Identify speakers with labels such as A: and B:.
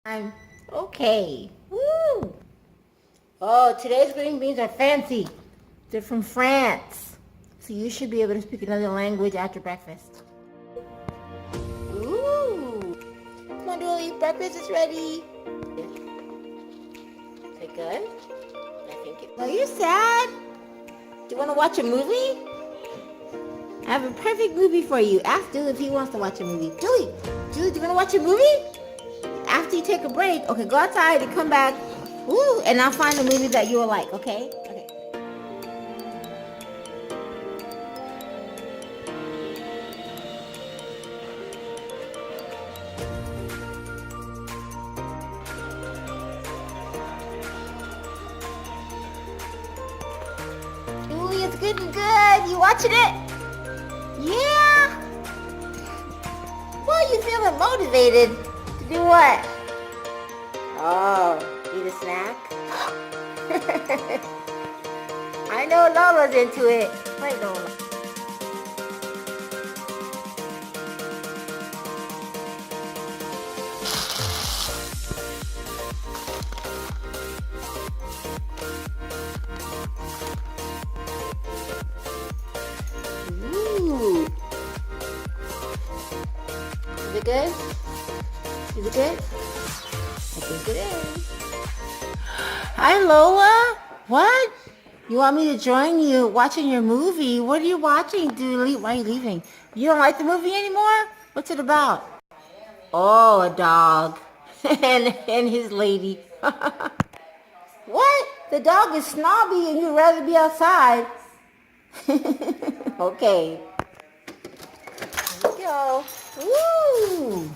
A: I'm okay. Woo! Oh, today's green beans are fancy. They're from France. So you should be able to speak another language after breakfast. Ooh! Come on, Dooley. Breakfast is ready. Is it good? I think it. Are you sad? Do you want to watch a movie? I have a perfect movie for you. Ask Dooley if he wants to watch a movie. Dooley, do you want to watch a movie? After you take a break, okay, go outside and come back. Woo, and I'll find a movie that you will like, okay? Okay. Dooley, it's getting good. You watching it? Yeah. Well, you feeling motivated to do what? Oh, eat a snack? I know Lola's into it. Right, Lola? Ooh. Is it good? Is it good? I think it is. Hi, Lola. What? You want me to join you watching your movie? What are you watching, Dooley? Why are you leaving? You don't like the movie anymore? What's it about? Oh, a dog. and his lady. What? The dog is snobby and you'd rather be outside. Okay. Here we go. Woo!